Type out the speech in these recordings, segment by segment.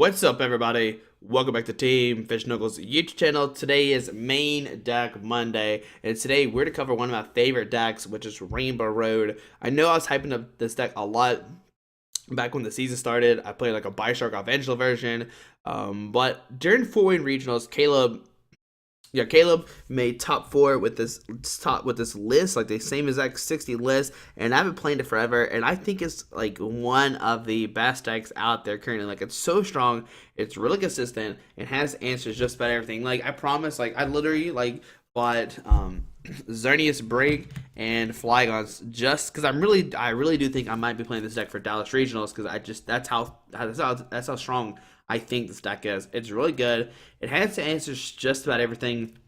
What's up, everybody? Welcome back to Team Fish Knuckles YouTube channel. Today is Main Deck Monday, and today we're to cover one of my favorite decks, which is Rainbow Road. I know I was hyping up this deck a lot back when the season started. I played like a Bishark Eventual version, but during 4-win regionals, Caleb made top 4 with this list, like the same exact 60 list, and I've been playing it forever, and I think it's like one of the best decks out there currently. Like, it's so strong, it's really consistent, and has answers just about everything. Like, I promise, like, I literally like bought Xerneas BREAK and Flygons just because I really do think I might be playing this deck for Dallas Regionals, because that's how strong I think this deck is. It's really good. It has answers just about everything.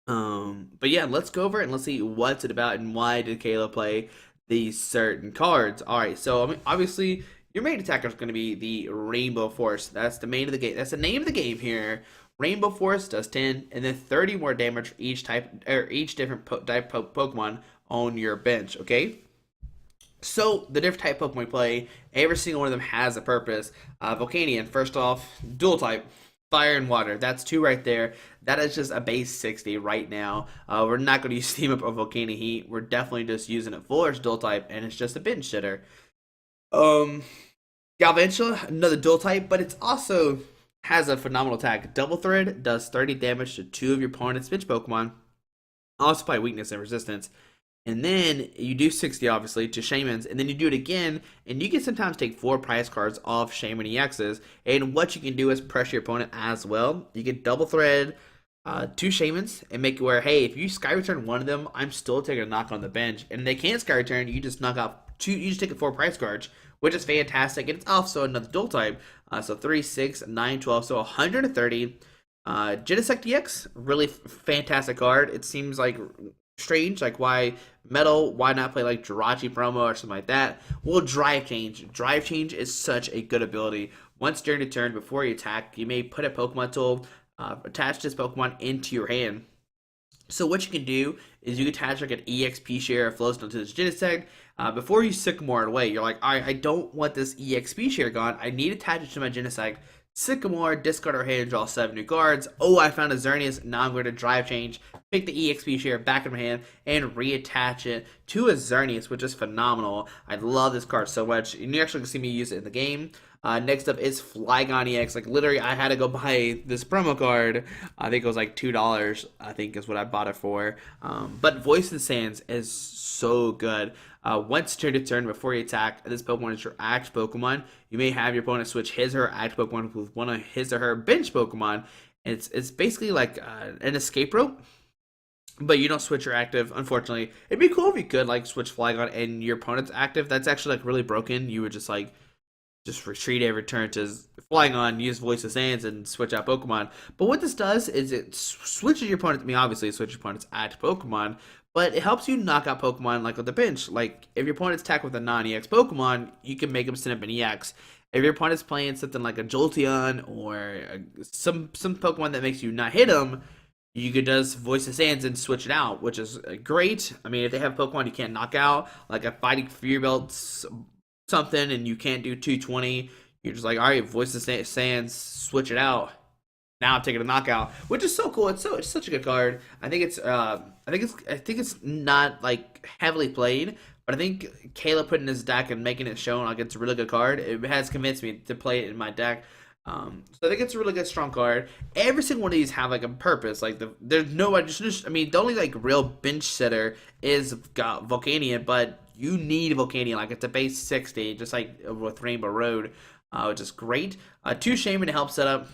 But yeah, let's go over it and let's see what's it about and why did Kayla play these certain cards. Alright, so I mean, obviously your main attacker is going to be the Rainbow Force. That's the main of the game. That's the name of the game here. Rainbow Force does 10 and then 30 more damage for each type, or each different type Pokemon on your bench. Okay. So, the different type Pokemon we play, every single one of them has a purpose. Volcanion, first off, dual type, fire and water. That's 2 right there. That is just a base 60 right now. We're not going to use Steam Up or Volcanion Heat. We're definitely just using it for its dual type, and it's just a bench shitter. Galvantula, another dual type, but it's also has a phenomenal attack. Double Thread does 30 damage to 2 of your opponent's bench Pokemon. Also apply weakness and resistance. And then you do 60, obviously, to Shaymin's, and then you do it again, and you can sometimes take 4 prize cards off Shaymin-EX's, and what you can do is pressure your opponent as well. You can double thread 2 Shaymin's and make it where, hey, if you Sky Return one of them, I'm still taking a knock on the bench, and they can't Sky Return, you just knock out 2, you just take 4 prize cards, which is fantastic, and it's also another dual type, so 3, 6, 9, 12, so 130. Genesect-EX, really fantastic card. It seems like strange, like why not play like Jirachi promo or something like that. Well, Drive Change is such a good ability. Once during the turn, before you attack, you may put a Pokemon tool, attach this Pokemon into your hand. So what you can do is you can attach like an EXP share or Float Stone to this Genesect. Before you Sycamore it away, you're like, all right, I don't want this EXP share gone. I need to attach it to my Genesect. Sycamore, discard our hand, draw 7 new cards. Oh, I found a Xerneas. Now I'm going to Drive Change, pick the EXP share back in my hand, and reattach it to a Xerneas, which is phenomenal. I love this card so much. And you actually can see me use it in the game. Next up is Flygon-EX. Like, literally, I had to go buy this promo card. I think it was like $2, I think is what I bought it for. But Voice of the Sands is so good. Once turn to turn before you attack, this Pokemon is your active Pokemon. You may have your opponent switch his or her active Pokemon with one of his or her bench Pokemon. It's basically like an escape rope, but you don't switch your active, unfortunately. It'd be cool if you could like switch Flygon and your opponent's active. That's actually like really broken. You would just retreat every turn to Flygon, use Voice of Sands, and switch out Pokemon. But what this does is it switches your opponent. I mean, obviously, it switches your opponent's active Pokemon, but it helps you knock out Pokemon like on the bench. Like, if your opponent's attack with a non-EX Pokemon, you can make them send up an EX. If your opponent's playing something like a Jolteon or some Pokemon that makes you not hit them, you could just Voice of Sands and switch it out, which is great. I mean, if they have Pokemon you can't knock out, like a Fighting Fury Belt something, and you can't do 220, you're just like, all right, Voice of Sands, switch it out. Now I'm taking a knockout, which is so cool. It's such a good card. I think it's not like heavily played, but I think Kayla putting this deck and making it shown like it's a really good card. It has convinced me to play it in my deck. So I think it's a really good strong card. Every single one of these have like a purpose. Like there's no I mean the only like real bench sitter is Volcanion, but you need Volcanion. Like, it's a base 60, just like with Rainbow Road, which is great. 2 Shaymin to help set up.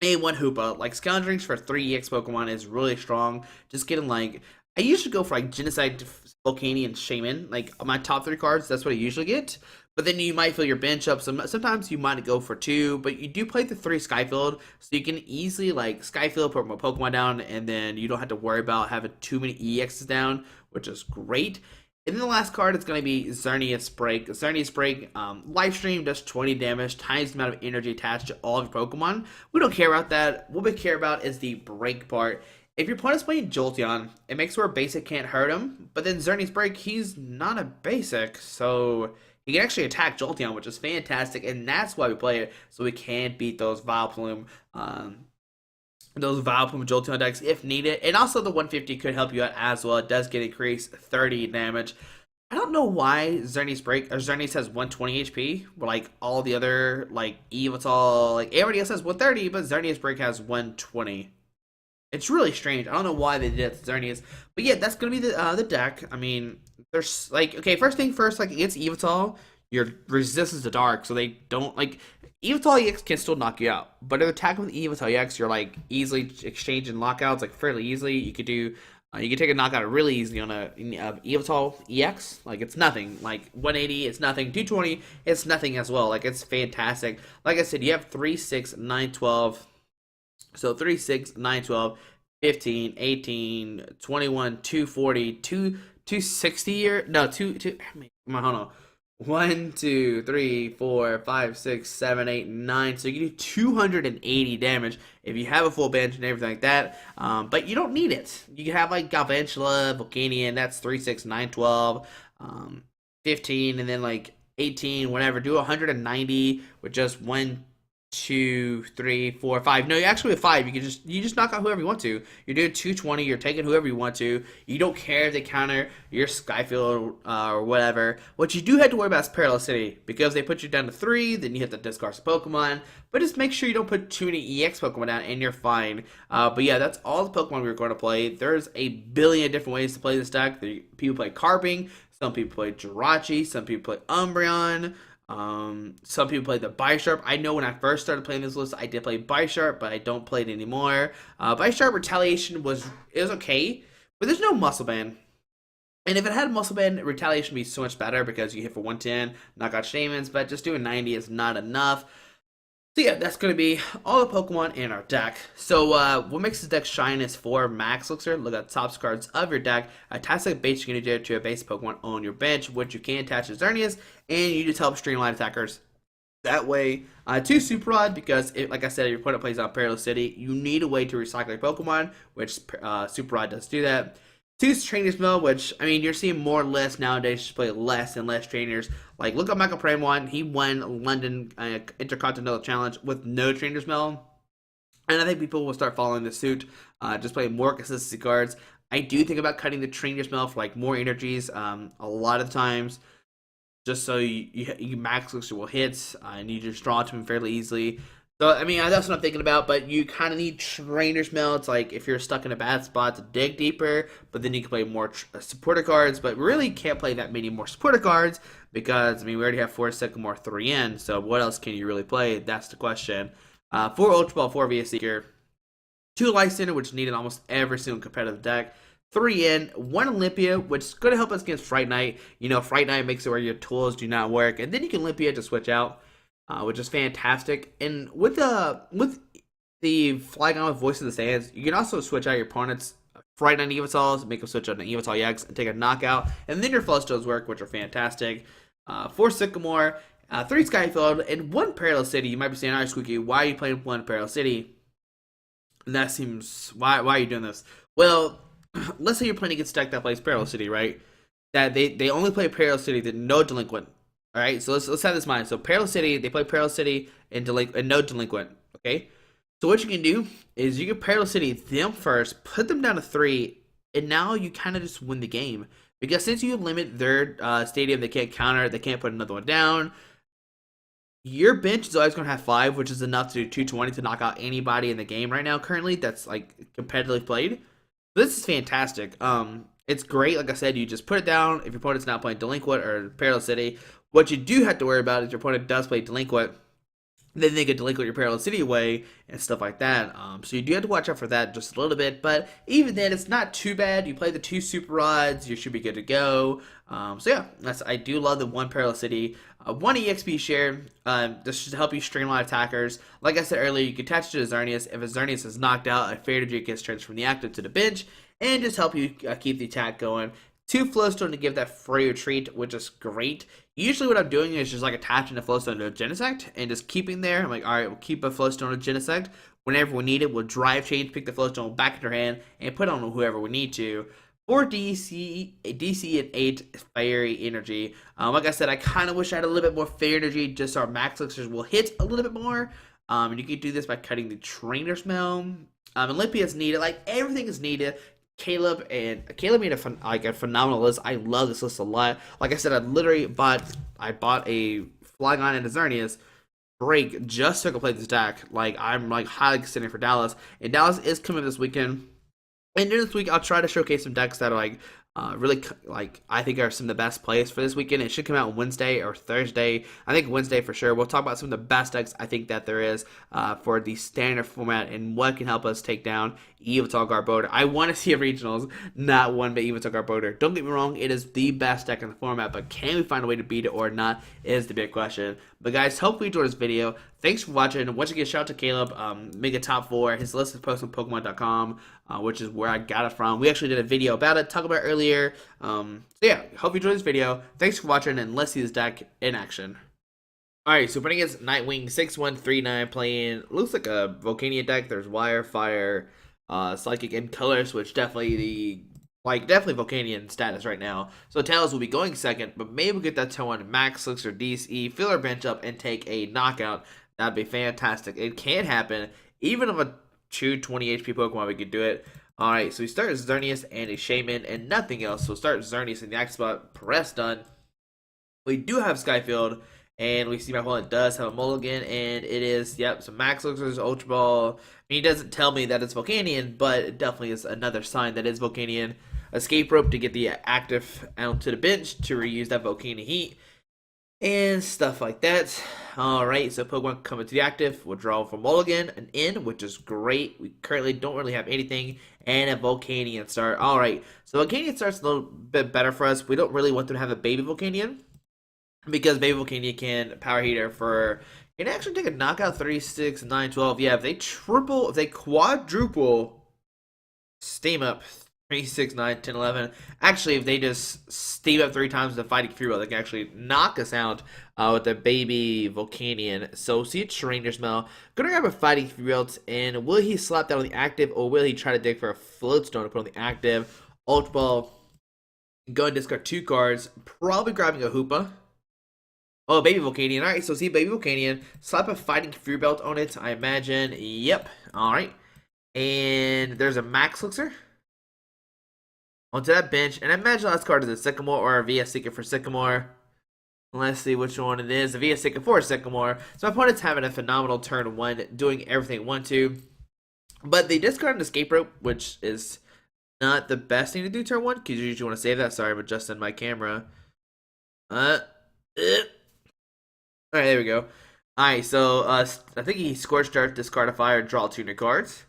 A1 Hoopa, like Scoundrings for 3 EX Pokemon is really strong. Just getting like, I usually go for like Genesect, Volcanion, and Shaymin. Like, on my top 3 cards, that's what I usually get. But then you might fill your bench up. Sometimes you might go for 2, but you do play the 3 Sky Field, so you can easily like Sky Field, put more Pokemon down, and then you don't have to worry about having too many EXs down, which is great. And then the last card is going to be Xerneas BREAK. Xerneas BREAK, life stream does 20 damage, times the amount of energy attached to all of your Pokemon. We don't care about that. What we care about is the break part. If your opponent's playing Jolteon, it makes where a basic can't hurt him. But then Xerneas BREAK, he's not a basic, so he can actually attack Jolteon, which is fantastic, and that's why we play it, so we can beat those Vileplume, Jolteon decks if needed. And also the 150 could help you out as well. It does get increased 30 damage. I don't know why Xerneas has 120 HP, but like all the other like Yveltal, like everybody else has 130, but Xerneas Break has 120. It's really strange. I don't know why they did it to Xerneas, but yeah, that's gonna be the deck. I mean, there's like, okay, first thing first, like against Yveltal, your resistance to dark, so they don't like Yveltal EX can still knock you out, but if attacking with Yveltal EX, you're like easily exchanging lockouts like fairly easily. You could do. You can take a knockout really easily on a Yveltal EX. Like, it's nothing. Like, 180, it's nothing. 220, it's nothing as well. Like, it's fantastic. Like I said, you have 3, 6, 9, 12. So, 3, 6, 9, 12, 15, 18, 21, 240, 260 or... No, 2... Hold on. 1, 2, 3, 4, 5, 6, 7, 8, 9. So you can do 280 damage if you have a full bench and everything like that. But you don't need it. You can have like Galvantula, Volcanion, that's 3, 6, 9, 12, 15, and then like 18, whatever. Do 190 with just 1, 2, 3, 4, 5. No, you actually have 5. You just knock out whoever you want to. You're doing 220. You're taking whoever you want to. You don't care if they counter your Sky Field or whatever. What you do have to worry about is Parallel City, because they put you down to 3. Then you have to discard some Pokemon. But just make sure you don't put too many EX Pokemon down, and you're fine. But yeah, that's all the Pokemon we were going to play. There's a billion different ways to play this deck. People play Carping. Some people play Jirachi. Some people play Umbreon. Some people play the Bisharp. I know when I first started playing this list, I did play Bisharp, but I don't play it anymore. Bisharp Retaliation was okay, but there's no Muscle Band. And if it had Muscle Band, Retaliation would be so much better because you hit for 110, knock out Shaymins, but just doing 90 is not enough. So yeah, that's going to be all the Pokemon in our deck. So what makes this deck shine is 4 Max Elixir. Look at the top cards of your deck. Attach a base you can do to a base Pokemon on your bench, which you can attach to Xerneas, and you just help streamline attackers that way. 2 Super Rod, because like I said, if your opponent plays on Parallel City, you need a way to recycle your Pokemon, which Super Rod does do that. 2 Trainers Mail, which, I mean, you're seeing more or less nowadays just play less and less trainers. Like, look at Michael Prime. He won London Intercontinental Challenge with no Trainers Mail. And I think people will start following the suit, just playing more consistency cards. I do think about cutting the Trainers Mail for, like, more energies a lot of times, just so you Max Elixir hits, and you just draw to him fairly easily. So, I mean, that's what I'm thinking about, but you kind of need Trainer's Mail. It's like if you're stuck in a bad spot to dig deeper, but then you can play more supporter cards, but really can't play that many more supporter cards because, I mean, we already have 4 Sycamore, 3 in, so what else can you really play? That's the question. 4 Ultra Ball, 4 via Seeker, 2 Lysandre, which needed almost every single competitive deck, 3 in, 1 Olympia, which is going to help us against Fright Night. You know, Fright Night makes it where your tools do not work, and then you can Olympia to switch out. Which is fantastic. And with the Flygon with Voice of the Sands, you can also switch out your opponent's Fright Night Yveltals, make them switch out an Yveltal EX and take a knockout, and then your Float Stones work, which are fantastic. 4 Sycamore, 3 Sky Field, and 1 Parallel City. You might be saying, alright, Squeaky, why are you playing 1 Parallel City? And that seems, why are you doing this? Well, let's say you're playing against a deck that plays Parallel City, right? That they only play Parallel City, they're no Delinquent. All right, so let's have this in mind. So Parallel City, they play Parallel City and no Delinquent. Okay, so what you can do is you can Parallel City them first, put them down to 3, and now you kind of just win the game because since you limit their stadium, they can't counter, they can't put another one down. Your bench is always going to have 5, which is enough to do 220 to knock out anybody in the game right now. Currently, that's like competitively played. This is fantastic. It's great. Like I said, you just put it down if your opponent's not playing Delinquent or Parallel City. What you do have to worry about is your opponent does play Delinquent, then they can Delinquent your Parallel City away and stuff like that. So you do have to watch out for that just a little bit, but even then, it's not too bad. You play the 2 Super Rods, you should be good to go. So yeah, I do love the 1 Parallel City, 1 EXP share. This should help you streamline attackers. Like I said earlier, you can attach it to Xerneas. If a Xerneas is knocked out, a Fair Drake gets transferred from the active to the bench, and just help you keep the attack going. 2 Float Stone to give that free retreat, which is great. Usually what I'm doing is just like attaching a Float Stone to a Genesect and just keeping there. I'm like, alright, we'll keep a Float Stone to Genesect. Whenever we need it, we'll drive change, pick the Float Stone back in our hand, and put on whoever we need to. 4 DC and 8 Fairy Energy. Like I said, I kind of wish I had a little bit more Fairy Energy, just so our Max Elixirs will hit a little bit more. And you can do this by cutting the Trainers Mail. Olympia is needed. Like, everything is needed. Caleb made a phenomenal list. I love this list a lot. Like I said, I bought a Flygon and a Xerneas break just so I could play this deck. Like, I'm like highly considering for Dallas, and Dallas is coming this weekend. And during this week, I'll try to showcase some decks that are like really like I think are some of the best plays for this weekend. It should come out on Wednesday or Thursday. I think Wednesday for sure. We'll talk about some of the best decks I think that there is for the standard format and what can help us take down Yveltal Garbodor. I want to see a regionals, not one but Yveltal Garbodor. Don't get me wrong, it is the best deck in the format, but can we find a way to beat it or not is the big question. But guys, hopefully you enjoyed this video. Thanks for watching. Once again, shout out to Caleb. Make a top 4. His list is posted on Pokemon.com, which is where I got it from. We actually did a video about it, talked about it earlier. So yeah, hope you enjoyed this video. Thanks for watching, and let's see this deck in action. Alright, so putting against Nightwing 6139, playing, looks like a Volcanion deck. There's Wire, Fire, Psychic, and Colors, which definitely Volcanion status right now. So Tails will be going second, but maybe we'll get that to one Max Elixir DC, fill our bench up, and take a knockout. That'd be fantastic. It can happen. Even if a true 20 HP Pokemon, we could do it. Alright, so we start Xerneas and a Shaymin and nothing else. So start Xerneas in the active spot. Press done. We do have Sky Field, and we see my opponent does have a mulligan, and it is, yep, so Max Elixir's Ultra Ball. I mean, he doesn't tell me that it's Volcanion, but it definitely is another sign that it's Volcanion. Escape Rope to get the active out to the bench to reuse that Volcanion heat and stuff like that. Alright, so Pokemon coming to the active. We'll draw from mulligan, an in, which is great. We currently don't really have anything, and a Volcanion start. Alright, so Volcanion starts a little bit better for us. We don't really want them to have a baby Volcanion, because baby Volcanion can power heater for, can actually take a knockout 3, 6, 9, 12. Yeah, if they quadruple steam up 3, 6, 9, 10, 11. Actually, if they just steam up 3 times the Fighting Fury, they can actually knock us out with the baby Volcanion. So, see a Trainers Mail. Gonna grab a Fighting Fury, and will he slap that on the active, or will he try to dig for a Float Stone to put on the active? Ultra Ball. Go and discard 2 cards. Probably grabbing a Hoopa. Oh, baby Volcanion. Alright, so see baby Volcanion. Slap a Fighting Fury Belt on it, I imagine. Yep. Alright. And there's a Max Elixir onto that bench, and I imagine last card is a Sycamore or a VS Seeker for Sycamore. Let's see which one it is. A VS Seeker for Sycamore. So my opponent's having a phenomenal turn 1, doing everything it wants to. But they discard an Escape Rope, which is not the best thing to do turn 1, because you usually want to save that. Sorry, I'm adjusting my camera. Alright, there we go. Alright, so I think he Scorched Earth, discard a Fire, draw 2 new cards.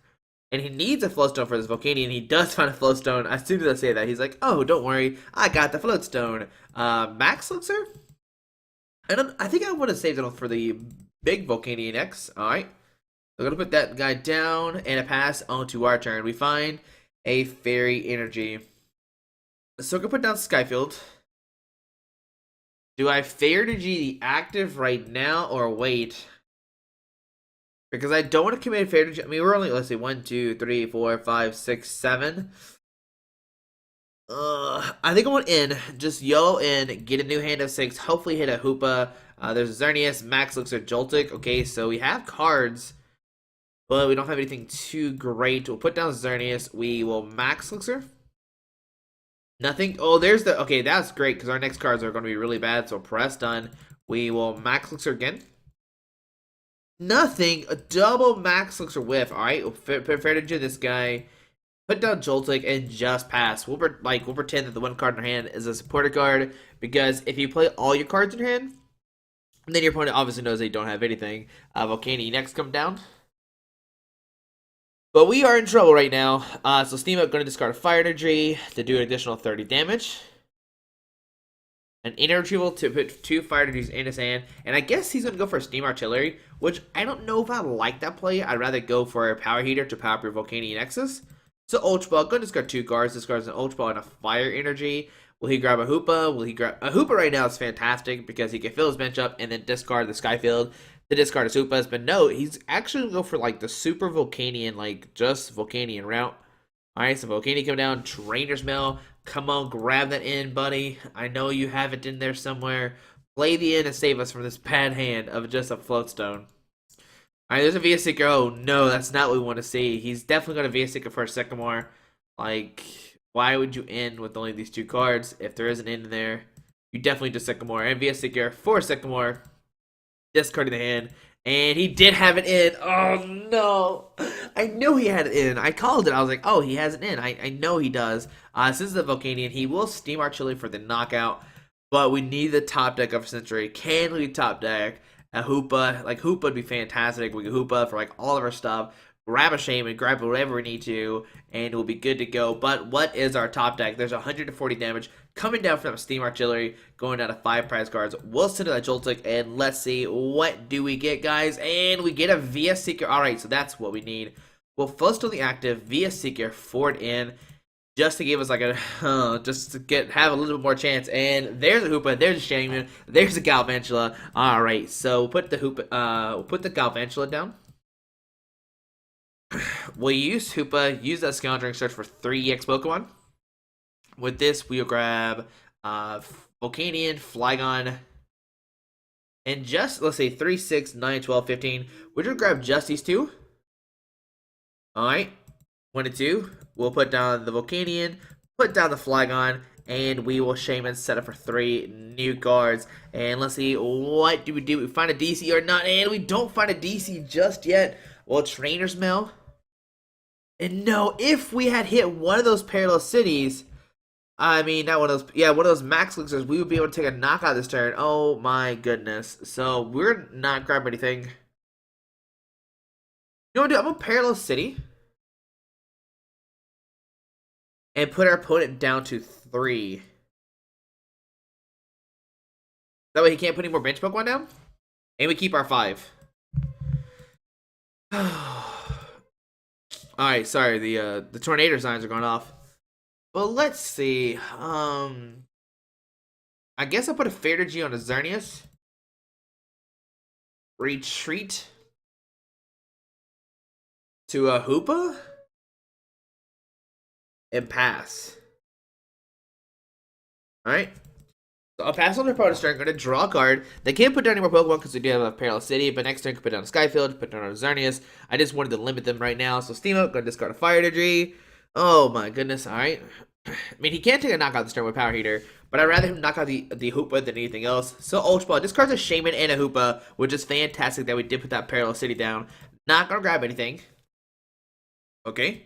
And he needs a Float Stone for his Volcanion. He does find a Float Stone. As soon as I say that, he's like, oh, don't worry. I got the Float Stone. Max Elixir? I think I would have saved it for the big Volcanion-EX. Alright. We're going to put that guy down and a pass onto our turn. We find a Fairy Energy. So we're going to put down Skyfield. Do I Fairy Energy the active right now or wait? Because I don't want to commit Fairy Energy. I mean, we're only, let's see, 1, 2, 3, 4, 5, 6, 7. I think I want in. Just YOLO in. Get a new hand of 6. Hopefully hit a Hoopa. There's Xerneas, Max Elixir, Joltik. Okay, so we have cards, but we don't have anything too great. We'll put down Xerneas. We will Max Elixir. Nothing. Oh, there's the... Okay, that's great, because our next cards are going to be really bad, so press done. We will Max Elixir again. Nothing. A double Max Elixir whiff. Alright, we'll fair to do this guy. Put down Joltik and just pass. We'll pretend that the one card in our hand is a supporter card, because if you play all your cards in your hand, then your opponent obviously knows they don't have anything. Volcanion-EX come down. But we are in trouble right now. So Steam Up going to discard a Fire Energy to do an additional 30 damage. An inner retrieval to put 2 Fire Energies in his hand. And I guess he's going to go for a Steam Artillery, which I don't know if I like that play. I'd rather go for a Power Heater to power up your Volcanion-EXs. So Ultra Ball, going to discard 2 cards. Discards an Ultra Ball and a Fire Energy. Will he grab a Hoopa? Will he grab... A Hoopa right now is fantastic because he can fill his bench up and then discard the Skyfield to discard his Hoopas. But no, he's actually going to go for like the Super Volcanion, like just Volcanion route. Alright, so Volcanion coming down. Trainers Mail. Come on, grab that in, buddy. I know you have it in there somewhere. Play the in and save us from this bad hand of just a Float Stone. Alright, there's a VS Seeker. Oh, no, that's not what we want to see. He's definitely going to VS Seeker for a Sycamore. Like, why would you end with only these 2 cards? If there is an end in there, you definitely just Sycamore. And VS Seeker for a Sycamore. Discarding the hand. And he did have it in. Oh, no. I knew he had it in. I called it. I was like, oh, he has it in. I know he does. This is the Volcanion. He will Steam Artillery for the knockout. But we need the top deck of Century. Can we top deck a Hoopa? Like, Hoopa would be fantastic. We can Hoopa for, like, all of our stuff. Grab a Shaymin, grab whatever we need to, and we'll be good to go. But what is our top deck? There's 140 damage coming down from Steam Artillery, going down to 5 prize cards. We'll send to that Joltik, and let's see, what do we get, guys? And we get a VS Seeker. Alright, so that's what we need. We'll first on the active, VS Seeker, forward in, just to give us like a, just to have a little bit more chance. And there's a Hoopa, there's a Shaymin, there's a Galvantula. Alright, so we'll put the Hoopa, we'll put the Galvantula down. We'll use Hoopa, use that Scoundrel search for 3 EX Pokemon. With this, we'll grab Volcanion, Flygon, and just, let's say 3, 6, 9, 12, 15. We'll just grab just these 2. Alright, 1 and 2. We'll put down the Volcanion, put down the Flygon, and we will Shaymin set up for 3 new cards. And let's see, what do? We find a DC or not? And we don't find a DC just yet. Well, Trainers Mail. And no, if we had hit one of those Parallel Cities, I mean, not one of those, yeah, one of those Max Elixirs, we would be able to take a knockout this turn. Oh my goodness. So, we're not grabbing anything. You know what, dude? I'm going to Parallel City. And put our opponent down to 3. That way he can't put any more bench Pokemon down. And we keep our 5. Alright, sorry, the tornado signs are going off. Well, let's see. I guess I'll put a Fader G on a Xerneas. Retreat to a Hoopa. And pass. Alright. So I'll pass on their opponent's turn. I'm going to draw a card. They can't put down any more Pokemon because we do have a Parallel City, but next turn I can put down a Sky Field, put down a Xerneas. I just wanted to limit them right now. So Steam up, going to discard a Fire Energy. Oh my goodness, alright. I mean, he can't take a knockout this turn with Power Heater, but I'd rather him knock out the Hoopa than anything else. So Ultra Ball discards a Shaymin and a Hoopa, which is fantastic that we did put that Parallel City down. Not going to grab anything. Okay.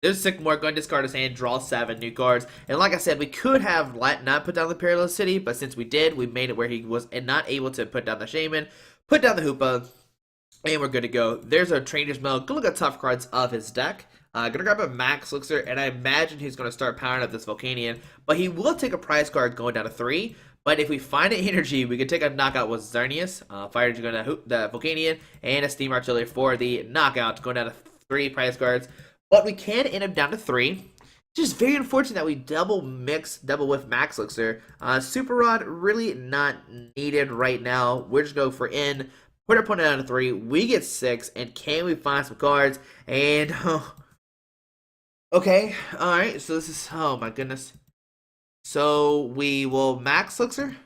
There's Sycamore, going to discard his hand, draw 7 new cards. And like I said, we could have not put down the Parallel City, but since we did, we made it where he was not able to put down the Shaymin, put down the Hoopa, and we're good to go. There's our Trainers Mail. Go look at tough cards of his deck. Gonna grab a Max Elixir, and I imagine he's gonna start powering up this Volcanion, but he will take a prize card going down to 3. But if we find an energy, we can take a knockout with Xerneas, Fire Energy going to the Volcanion, and a Steam Artillery for the knockout, going down to 3 prize cards. But we can end up down to 3. It's just very unfortunate that we double with Max Elixir. Super Rod, really not needed right now. We're just going for in, put our opponent down to 3. We get 6, and can we find some cards? And, okay, alright, so this is, oh my goodness. So we will Max Elixir.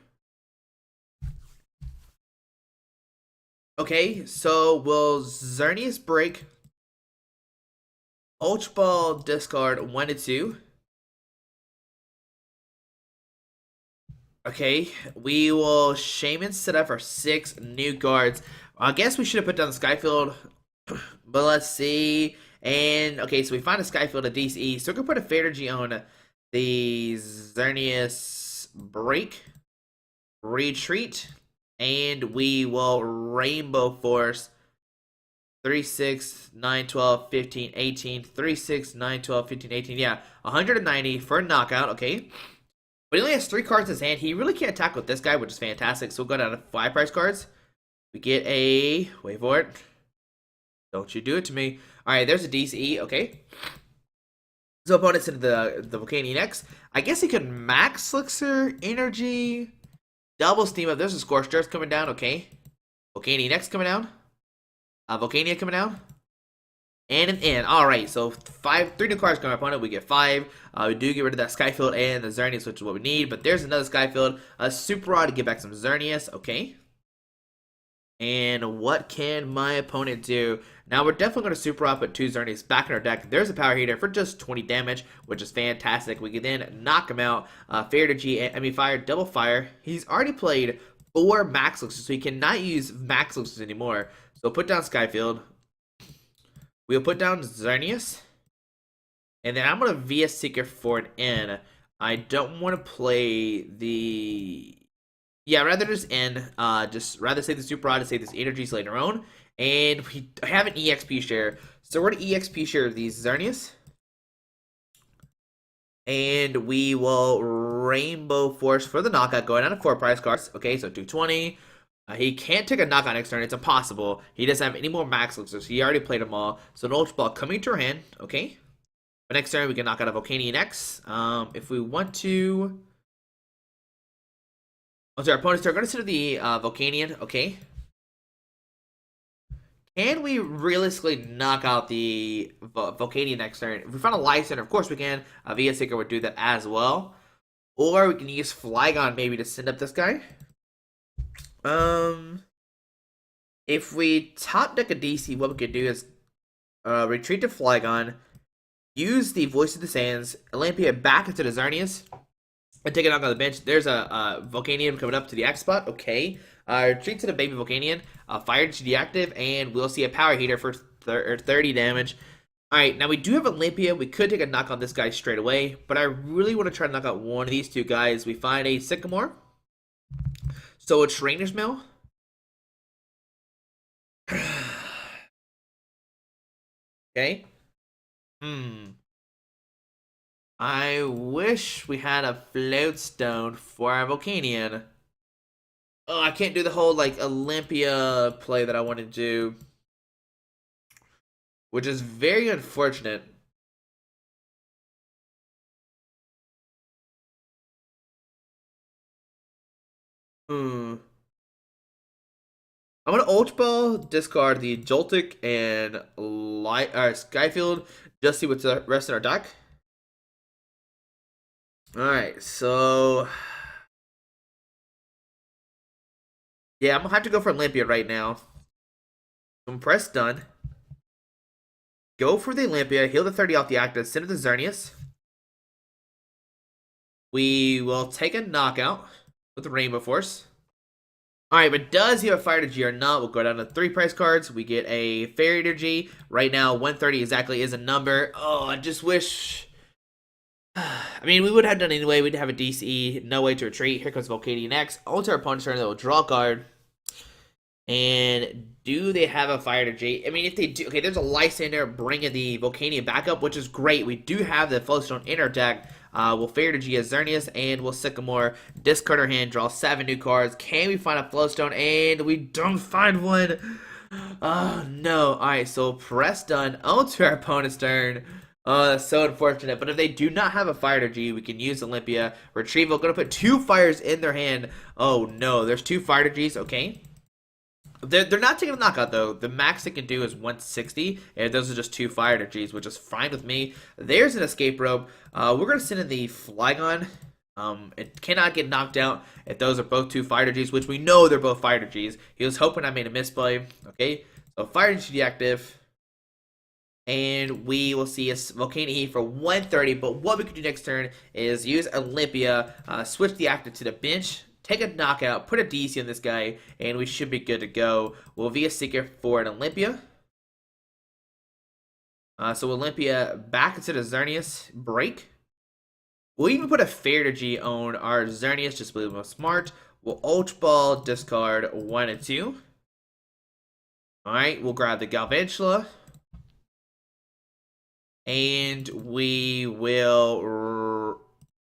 Okay, so we'll Xerneas break. Ultra Ball discard 1 to 2. Okay, we will Shaymin set up for 6 new cards. I guess we should have put down the Sky Field, but let's see. And okay, so we find a Sky Field, a DCE. So we're gonna put a Fader G on the Xerneas break, retreat, and we will Rainbow Force 3, 6, 9, 12, 15, 18, 3, 6, 9, 12, 15, 18, yeah, 190 for a knockout, okay. But he only has 3 cards in his hand. He really can't attack with this guy, which is fantastic. So we'll go down to 5 prize cards. We get a, wait for it. Don't you do it to me. Alright, there's a DCE, okay. So opponent's into the Volcanion-EX. I guess he could Max Elixir, Energy, double Steam up. There's a Scorched Earth coming down, okay. Volcanion-EX coming down. Volcania coming down. and an N. Alright, so 3 new cards come up on it. We get 5. We do get rid of that Sky Field and the Xerneas, which is what we need. But there's another Sky Field. A Super Rod to get back some Xerneas. Okay. And what can my opponent do? Now, we're definitely going to Super Rod, put 2 Xerneas back in our deck. There's a Power Heater for just 20 damage, which is fantastic. We can then knock him out. Fire Energy, Fire, Double Fire. He's already played 4 Max Elixirs, so he cannot use Max Elixirs anymore. So put down Skyfield. We'll put down Xerneas. And then I'm going to VS Seeker for an N. I don't want to play the... Yeah, rather just N. Just rather save the Super Rod to save this energies later on. And we have an EXP share. So we're going to EXP share these Xerneas. And we will Rainbow Force for the knockout, going down to 4 prize cards. Okay, so 220. He can't take a knockout next turn. It's impossible. He doesn't have any more Max Elixirs. He already played them all. So an Ultra Ball coming to our hand. Okay. But next turn, we can knock out a Volcanion-EX. If we want to... Oh, so our opponent's turn. We're going to consider the Volcanion. Okay. Can we realistically knock out the Volcanion next turn? If we find a Lysandre, of course we can. VS Seeker would do that as well. Or we can use Flygon maybe to send up this guy. If we top deck a DC, what we could do is retreat to Flygon, use the Voice of the Sands, Olympia back into the Xerneas, and take it out on the bench. There's a Volcanion coming up to the X spot. Okay. Retreat to the baby Volcanion, fire to deactive, and we'll see a Power Heater for 30 damage. Alright, now we do have Olympia. We could take a knock on this guy straight away, but I really want to try to knock out one of these 2 guys. We find a Sycamore. So a Trainers Mail. Okay. I wish we had a Float Stone for our Volcanion. Oh, I can't do the whole, like, Olympia play that I want to do. Which is very unfortunate. I'm going to Ultra Ball, discard the Joltik and Skyfield, just see what's the rest of our deck. Alright, so... Yeah, I'm going to have to go for Olympia right now. So press done. Go for the Olympia, heal the 30 off the active, send it to Xerneas. We will take a knockout with the Rainbow Force. Alright, but does he have a Fire Energy or not? We'll go down to 3 price cards. We get a Fairy Energy. Right now, 130 exactly is a number. Oh, I just wish... I mean, we would have done anyway. We'd have a DCE, no way to retreat. Here comes Volcanion-EX. Ultra opponent's turn, they'll draw a card. And do they have a Fire Energy? I mean, if they do... Okay, there's a Lysandre bringing the Volcanion back up, which is great. We do have the Float Stone in our deck. We'll Fire Energy as Xerneas, and we'll Sycamore. Discard our hand, draw 7 new cards. Can we find a Float Stone? And we don't find one. Oh, no. Alright, so press done. On to our opponent's turn. Oh, that's so unfortunate. But if they do not have a Fire Energy, we can use Olympia. Retrieval, going to put 2 fires in their hand. Oh, no. There's 2 Fire Energies. Okay. They're not taking a knockout, though. The max they can do is 160, and those are just 2 Fire Energies, which is fine with me. There's an Escape Rope. We're going to send in the Flygon. It cannot get knocked out if those are both 2 Fire Energies, which we know they're both Fire Energies. He was hoping I made a misplay. Okay, so Fire Energy deactive. And we will see a Volcanion for 130, but what we can do next turn is use Olympia, switch the active to the bench, take a knockout, put a DC on this guy, and we should be good to go. We'll VS Seeker for an Olympia. So Olympia back into the Xerneas break. We'll even put a Fairy Energy on our Xerneas, just believe we're smart. We'll Ultra Ball, discard 1 and 2. Alright, we'll grab the Galvantula. And we will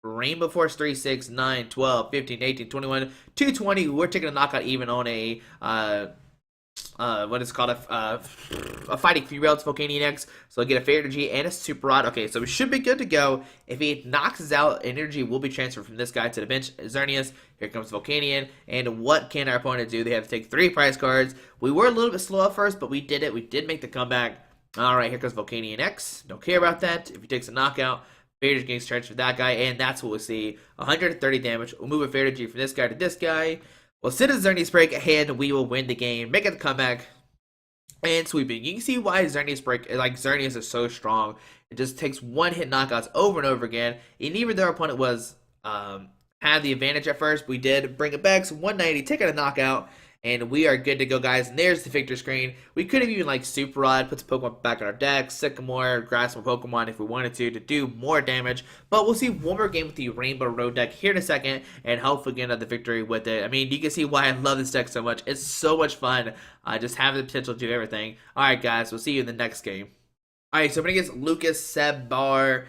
Rainbow Force 3, 6, 9, 12, 15, 18, 21, 220. We're taking a knockout even on a what is called a Fighting Female Volcanion-EX. So I'll get a Fairy Energy and a Super Rod. Okay, so we should be good to go. If he knocks us out, energy will be transferred from this guy to the bench. Xerneas, here comes Volcanion. And what can our opponent do? They have to take 3 prize cards. We were a little bit slow at first, but we did it. We did make the comeback. Alright, here comes Volcanion-EX. Don't care about that. If he takes a knockout, Fader getting stretched for that guy, and that's what we'll see. 130 damage. We'll move a Fader G from this guy to this guy. We'll sit a Xerneas break, and we will win the game. Make it the comeback. And sweeping. You can see why Xerneas break, like Xerneas is so strong. It just takes one hit knockouts over and over again. And even though our opponent was had the advantage at first, we did bring it back. So 190, taking a knockout, and we are good to go, guys. And there's the victory screen. We could have even like Super Rod, put some Pokemon back in our deck, Sycamore, grab some Pokemon if we wanted to do more damage. But we'll see one more game with the Rainbow Road deck here in a second, and hopefully get another victory with it. I mean, you can see why I love this deck so much. It's so much fun. Just having the potential to do everything. Alright, guys, we'll see you in the next game. Alright, so I'm going against Lucas Sebbar,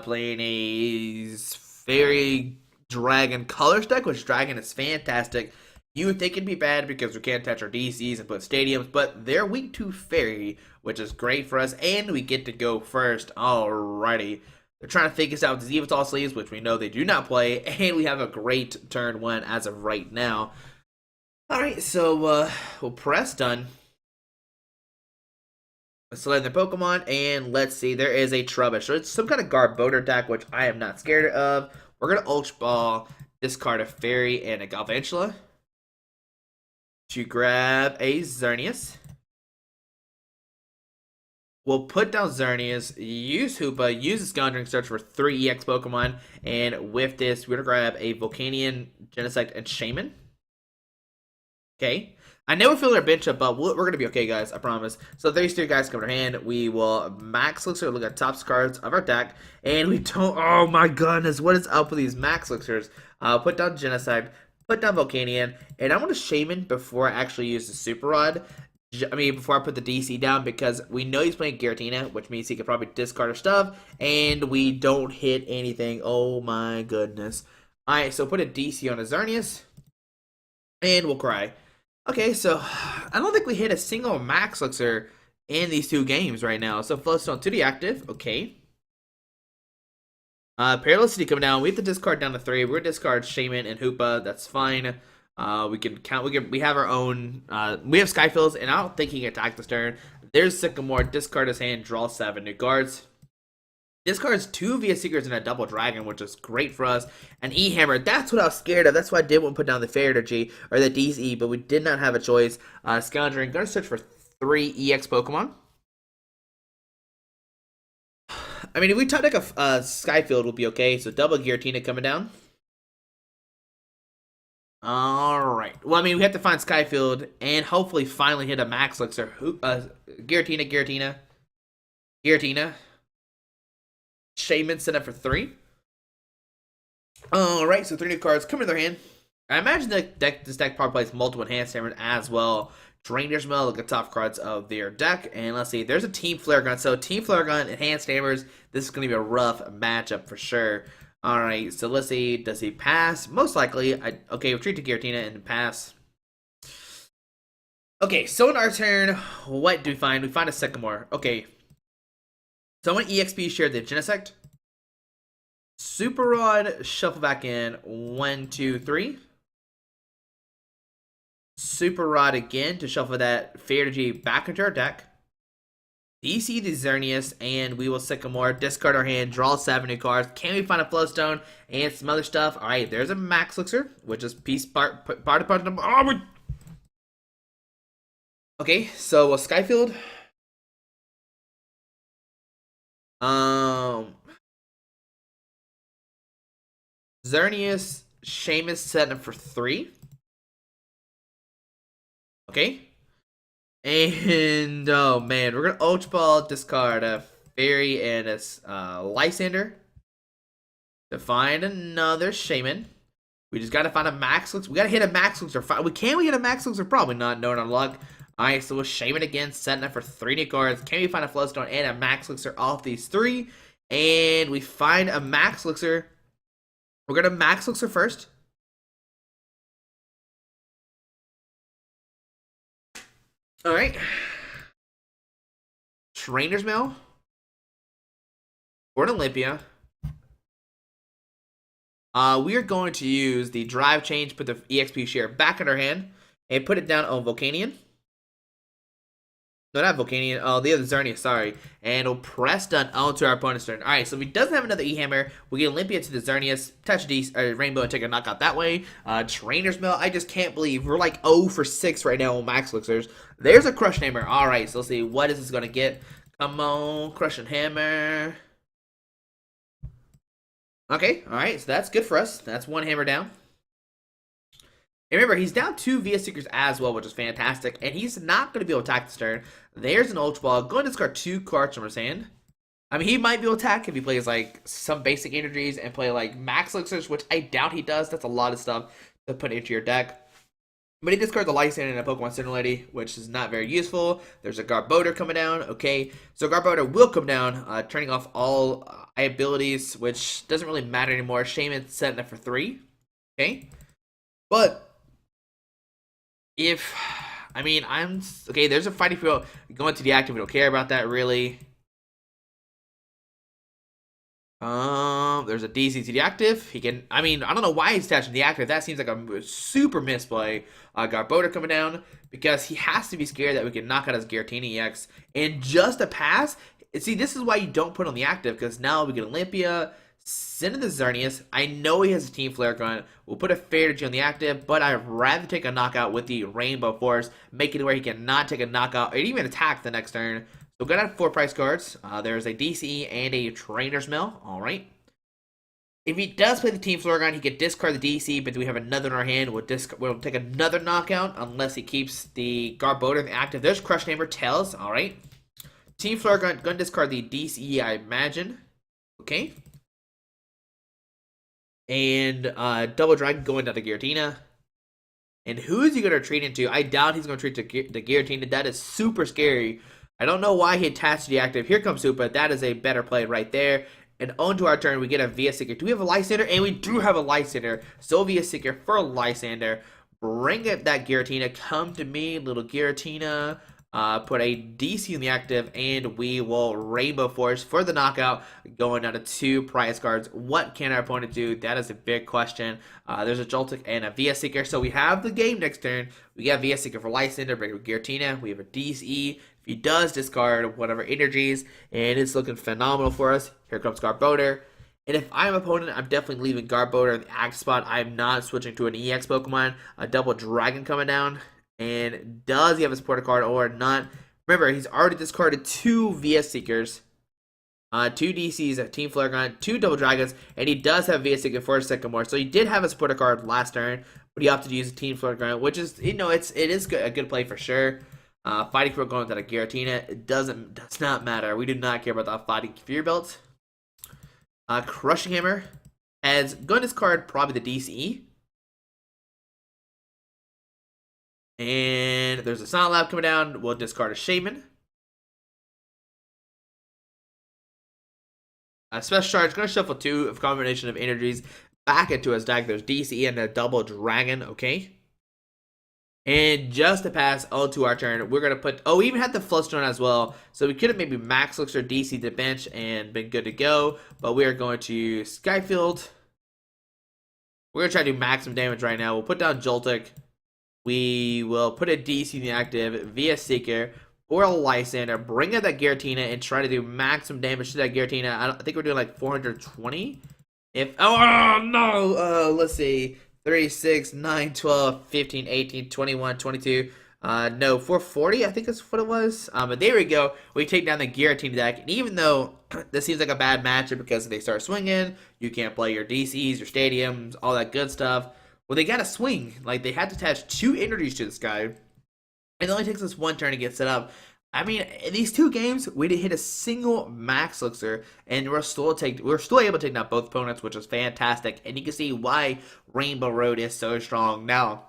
playing a Fairy Dragon Colors deck, which Dragon is fantastic. You would think it'd be bad because we can't touch our DCs and put stadiums, but they're weak to Fairy, which is great for us, and we get to go first. Alrighty. They're trying to fake us out with the Evital sleeves, which we know they do not play, and we have a great turn one as of right now. Alright, so we'll press done. Let's select the Pokemon, and let's see, there is a Trubbish. So it's some kind of Garbodor deck, which I am not scared of. We're going to Ultra Ball, discard a Fairy and a Galvantula to grab a Xerneas. We'll put down Xerneas, use Hoopa, use the Scoundrelling Search for 3 EX Pokemon, and with this, we're going to grab a Volcanion, Genesect, and Shaymin. Okay. I know we're filling our bench up, but we're going to be okay, guys. I promise. So these three guys come in our hand. We will Max Elixir, look at top cards of our deck, and we don't... Oh my goodness, what is up with these Max Elixirs? Put down Genesect, put down Volcanion, and I want to Shaymin before I actually use the Super Rod. I mean, before I put the DC down, because we know he's playing Giratina, which means he could probably discard our stuff, and we don't hit anything. Oh my goodness. Alright, so put a DC on a Xerneas, and we'll cry. Okay, so I don't think we hit a single Max Elixir in these two games right now. So Float Stone to the active, okay. Parallel City coming down. We have to discard down to 3. We're gonna discard Shaymin and Hoopa. That's fine. We can count. We have our own. We have Sky Fields, and I don't think he can attack this turn. There's Sycamore. Discard his hand. Draw 7 new cards. Discards 2 via Seekers and a double dragon, which is great for us. An E-Hammer, that's what I was scared of. That's why I did want to put down the Fair G or the DC, but we did not have a choice. Scoundrelling, gonna search for 3 EX Pokemon. I mean, if we top deck a Skyfield, we'll be okay. So double Giratina coming down. Alright. Well, I mean, we have to find Skyfield and hopefully finally hit a Max Elixir. Giratina. Shaymin set up for 3. Alright, so 3 new cards come in their hand. I imagine this deck probably plays multiple Enhanced Hammers as well. Trainers Mail, look at top cards of their deck. And let's see, there's a Team Flare Gun. So Team Flare Gun, Enhanced Hammers. This is going to be a rough matchup for sure. Alright, so let's see, does he pass? Most likely. Okay, retreat to Giratina and pass. Okay, so in our turn, what do we find? We find a Sycamore. Okay. So I want EXP share the Genesect. Super Rod, shuffle back in. 1, 2, 3. Super Rod again to shuffle that Fair G back into our deck. DC the Xerneas, and we will Sycamore, discard our hand, draw 7 new cards. Can we find a Float Stone and some other stuff? Alright, there's a Max Elixir, which is part of number. Oh my... Okay, so Skyfield. Xerneas, Shaymin setting up for 3. Okay. And, oh man, we're going to Ultra Ball, discard a Fairy and a Lysandre to find another Shaymin. We just got to find a Max Elixir. We got to hit a Max Elixir. Can we hit a Max Elixir? Probably not. No, not luck. Alright, so we'll Shaymin again, setting up for 3 new cards. Can we find a Float Stone and a Max Elixir off these 3? And we find a Max Elixir. We're going to Max Elixir first. Alright. Trainers Mail. Or an Olympia. We are going to use the Drive Change, put the EXP share back in our hand, and put it down on Volcanion. No, not Volcanion. Oh, the other Xerneas, sorry. And we'll press done onto our opponent's turn. Alright, so if he doesn't have another E-Hammer, we get Olympia to the Xerneas, touch Rainbow, and take a knockout that way. Trainers Mail, I just can't believe we're like 0 for 6 right now on Max Elixirs. There's a Crush Hammer. Alright, so let's see. What is this going to get? Come on, Crush and Hammer. Okay, alright, so that's good for us. That's one hammer down. And remember, he's down 2 VS Seekers as well, which is fantastic. And he's not going to be able to attack this turn. There's an Ultra Ball. Going to discard 2 cards from his hand. I mean, he might be able to attack if he plays, like, some basic energies and play, like, Max Elixirs, which I doubt he does. That's a lot of stuff to put into your deck. But he discards a Lysandre and a Pokemon Center Lady, which is not very useful. There's a Garbodor coming down. Okay, so Garbodor will come down, turning off all abilities, which doesn't really matter anymore. Shaymin setting it for 3. Okay, but if, I mean, okay, there's a fighting field going to the active. We don't care about that, really. There's a DC to the active. He can, I mean, I don't know why he's attaching the active. That seems like a super misplay. Garbodor coming down because he has to be scared that we can knock out his Giratina-EX. And just a pass, see, this is why you don't put on the active, because now we get Olympia, send in the Xerneas. I know he has a Team Flare gun. We'll put a Fair Energy on the active, but I'd rather take a knockout with the Rainbow Force, make it where he cannot take a knockout or even attack the next turn. So we're going to have 4 price cards. There's a DCE and a Trainer's Mail. Alright. If he does play the Team Flare gun, he can discard the DC, but we have another in our hand. We'll take another knockout unless he keeps the Garbodor in the active. There's Crush Hammer, Tails. Alright. Team Flare gun, going to discard the DCE, I imagine. Okay. And Double Dragon going down to Giratina. And who is he going to retreat into? I doubt he's going to retreat to Giratina. That is super scary. I don't know why he attached the active. Here comes Hoopa. That is a better play right there. And on to our turn, we get a VS Seeker. Do we have a Lysandre? And we do have a Lysandre. So VS Seeker for Lysandre. Bring up that Giratina. Come to me, little Giratina. Put a DC in the active, and we will Rainbow Force for the knockout, going down to 2 prize cards. What can our opponent do? That is a big question. There's a Joltik and a VS Seeker, so we have the game next turn. We got VS Seeker for Lysandre, bring up Giratina. We have a DCE. If he does discard whatever energies, and it's looking phenomenal for us. Here comes Garbodor. And if I'm opponent, I'm definitely leaving Garbodor in the active spot. I'm not switching to an EX Pokemon. A Double Dragon coming down. And does he have a supporter card or not? Remember, he's already discarded 2 VS Seekers, 2 DCs, a Team Flare Gun, 2 Double Dragons, and he does have VS Seeker for Sycamore. So he did have a supporter card last turn, but he opted to use a Team Flare Gun, which is, you know, it is a good play for sure. Fighting Fury going to a Giratina, it does not matter. We do not care about the Fighting Fury belt. Crushing Hammer has going to discard probably the DCE. And there's a Silent Lab coming down. We'll discard a Shaymin. Special Charge, going to shuffle 2 of combination of energies back into his deck. There's DC and a Double Dragon, okay? And just to pass onto our turn, we're going to put, oh, we even had the Float Stone as well. So we could have maybe Max Elixir DC to the bench and been good to go. But we are going to Sky Field. We're going to try to do maximum damage right now. We'll put down Joltik. We will put a DC in the active, VS Seeker, or a Lysandre, bring up that Giratina, and try to do maximum damage to that Giratina. I think we're doing like 420. Oh no! Let's see. 3, 6, 9, 12, 15, 18, 21, 22. No, 440, I think that's what it was. But there we go. We take down the Giratina deck, and even though this seems like a bad matchup because they start swinging, you can't play your DCs, your stadiums, all that good stuff. Well, they got to swing. Like, they had to attach 2 energies to this guy. And it only takes us 1 turn to get set up. I mean, in these 2 games, we didn't hit a single Max Elixir. And we're still able to take down both opponents, which is fantastic. And you can see why Rainbow Road is so strong. Now,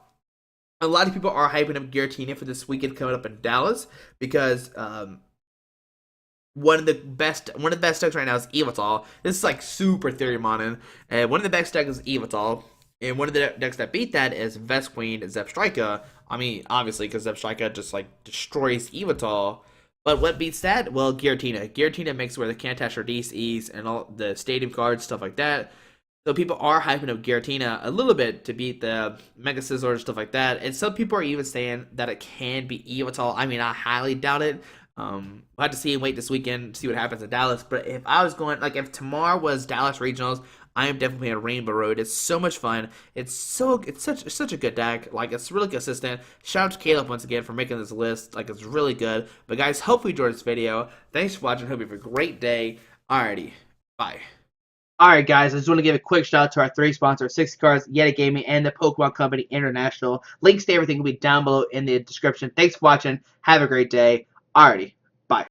a lot of people are hyping up Giratina for this weekend coming up in Dallas. Because one of the best decks right now is Yveltal. This is like super Theory and one of the best decks is Yveltal. And one of the decks that beat that is Vesqueen, Zebstrika. I mean, obviously, because Zebstrika just, like, destroys Yveltal. But what beats that? Well, Giratina. Giratina makes where they can't attach her DCs and all the stadium cards, stuff like that. So people are hyping up Giratina a little bit to beat the Mega Scizor and stuff like that, and some people are even saying that it can be Evital. I mean, I highly doubt it. We'll have to see and wait this weekend to see what happens in Dallas. But if I was going, like, if tomorrow was Dallas Regionals, I am definitely playing Rainbow Road. It's so much fun. It's such a good deck. Like, it's really consistent. Shout out to Caleb once again for making this list. Like, it's really good. But guys, hopefully you enjoyed this video. Thanks for watching. Hope you have a great day. Alrighty, bye. Alright guys, I just want to give a quick shout out to our 3 sponsors, 60 Cards, Yeti Gaming, and the Pokemon Company International. Links to everything will be down below in the description. Thanks for watching. Have a great day. Alrighty.